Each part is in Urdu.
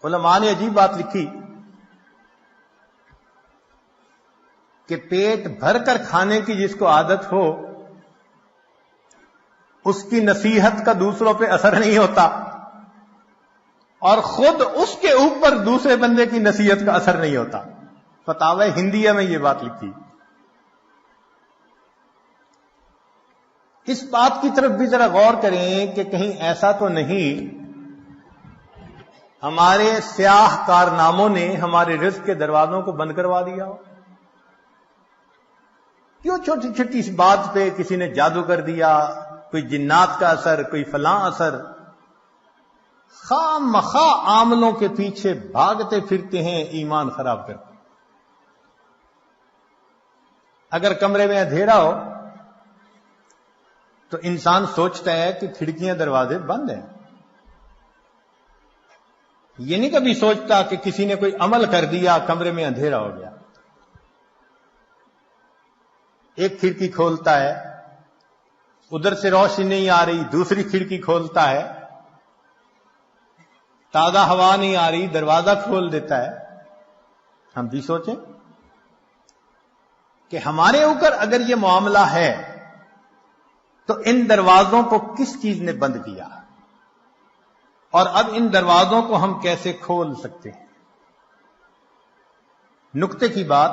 علماء نے عجیب بات لکھی کہ پیٹ بھر کر کھانے کی جس کو عادت ہو اس کی نصیحت کا دوسروں پہ اثر نہیں ہوتا، اور خود اس کے اوپر دوسرے بندے کی نصیحت کا اثر نہیں ہوتا۔ فتاوی ہندیہ میں یہ بات لکھی۔ اس بات کی طرف بھی ذرا غور کریں کہ کہیں ایسا تو نہیں ہمارے سیاہ کارناموں نے ہمارے رزق کے دروازوں کو بند کروا دیا ہو؟ کیوں چھوٹی چھوٹی اس بات پہ کسی نے جادو کر دیا، کوئی جنات کا اثر، کوئی فلاں اثر، خام مخواہ عاملوں کے پیچھے بھاگتے پھرتے ہیں ایمان خراب کرتے۔ اگر کمرے میں اندھیرا ہو تو انسان سوچتا ہے کہ کھڑکیاں دروازے بند ہیں، یہ نہیں کبھی سوچتا کہ کسی نے کوئی عمل کر دیا، کمرے میں اندھیرا ہو گیا۔ ایک کھڑکی کھولتا ہے، ادھر سے روشنی نہیں آ رہی، دوسری کھڑکی کھولتا ہے، تازہ ہوا نہیں آ رہی، دروازہ کھول دیتا ہے۔ ہم بھی سوچیں کہ ہمارے اوپر اگر یہ معاملہ ہے تو ان دروازوں کو کس چیز نے بند کیا، اور اب ان دروازوں کو ہم کیسے کھول سکتے ہیں؟ نکتے کی بات،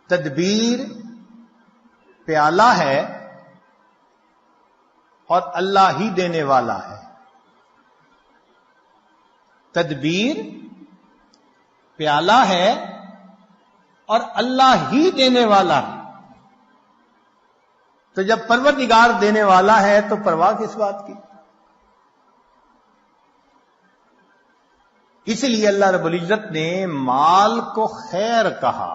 تدبیر پیالہ ہے اور اللہ ہی دینے والا ہے۔ تدبیر پیالہ ہے اور اللہ ہی دینے والا ہے۔ تو جب پروردگار دینے والا ہے تو پرواہ کس بات کی؟ اس لیے اللہ رب العزت نے مال کو خیر کہا،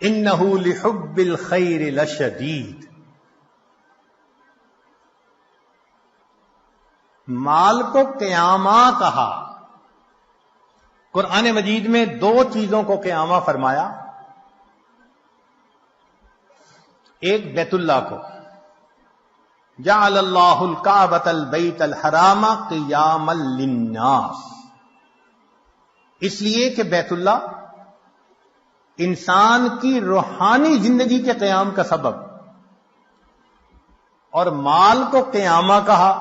انہ لحب الخیر لشدید۔ مال کو قیامہ کہا۔ قرآن مجید میں دو چیزوں کو قیامہ فرمایا، ایک بیت اللہ کو، جعل اللہ الکعبۃ البیت الحرام قیاما للناس، اس لیے کہ بیت اللہ انسان کی روحانی زندگی کے قیام کا سبب، اور مال کو قیامہ کہا،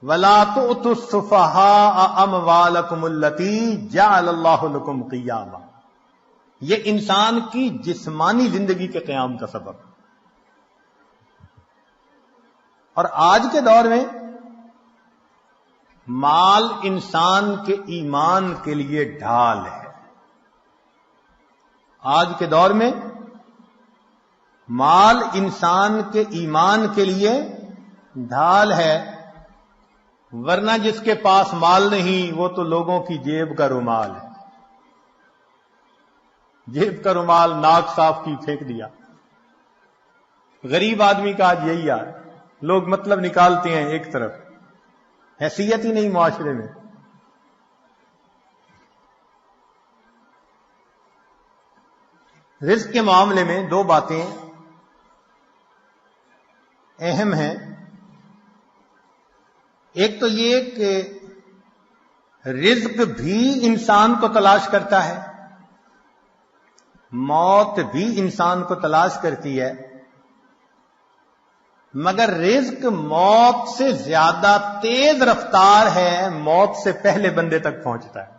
وَلَا تُؤْتُوا السُّفَهَاءَ أَمْوَالَكُمُ الَّتِي جَعَلَ اللَّهُ لَكُمْ قِيَامًا، یہ انسان کی جسمانی زندگی کے قیام کا سبب۔ اور آج کے دور میں مال انسان کے ایمان کے لیے ڈھال ہے۔ آج کے دور میں مال انسان کے ایمان کے لیے ڈھال ہے، ورنہ جس کے پاس مال نہیں وہ تو لوگوں کی جیب کا رومال ہے۔ جیب کا رومال ناک صاف کی پھینک دیا۔ غریب آدمی کا آج یہی ہے، لوگ مطلب نکالتے ہیں ایک طرف، حیثیت ہی نہیں معاشرے میں۔ رزق کے معاملے میں دو باتیں اہم ہیں۔ ایک تو یہ کہ رزق بھی انسان کو تلاش کرتا ہے، موت بھی انسان کو تلاش کرتی ہے، مگر رزق موت سے زیادہ تیز رفتار ہے، موت سے پہلے بندے تک پہنچتا ہے۔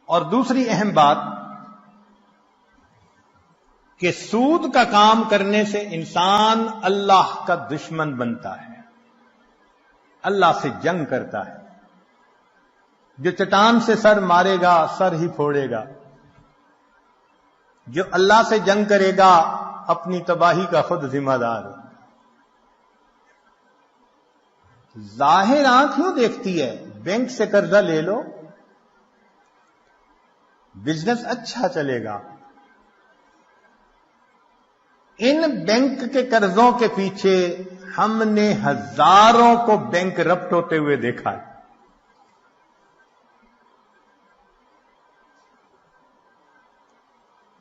اور دوسری اہم بات کہ سود کا کام کرنے سے انسان اللہ کا دشمن بنتا ہے، اللہ سے جنگ کرتا ہے۔ جو چٹان سے سر مارے گا سر ہی پھوڑے گا، جو اللہ سے جنگ کرے گا اپنی تباہی کا خود ذمہ دار ہے۔ ظاہر آنکھ کیوں دیکھتی ہے؟ بینک سے قرضہ لے لو، بزنس اچھا چلے گا۔ ان بینک کے قرضوں کے پیچھے ہم نے ہزاروں کو بینک رپٹ ہوتے ہوئے دیکھا ہے۔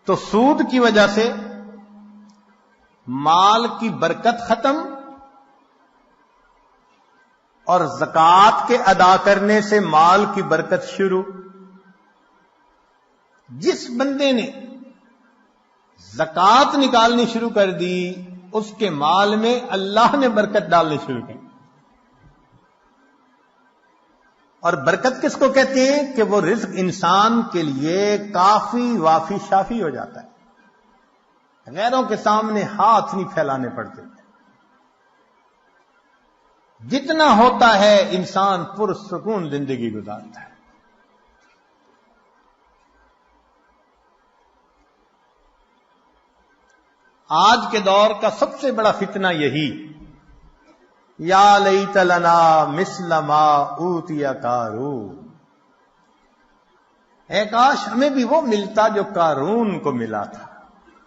تو سود کی وجہ سے مال کی برکت ختم، اور زکوٰۃ کے ادا کرنے سے مال کی برکت شروع. جس بندے نے زکوٰۃ نکالنی شروع کر دی اس کے مال میں اللہ نے برکت ڈالنی شروع کی. اور برکت کس کو کہتے ہیں کہ وہ رزق انسان کے لیے کافی وافی شافی ہو جاتا ہے، غیروں کے سامنے ہاتھ نہیں پھیلانے پڑتے. جتنا ہوتا ہے انسان پرسکون زندگی گزارتا ہے. آج کے دور کا سب سے بڑا فتنہ یہی، یا لیت لنا مثل ما اوتی قارون، اے کاش ہمیں بھی وہ ملتا جو قارون کو ملا تھا.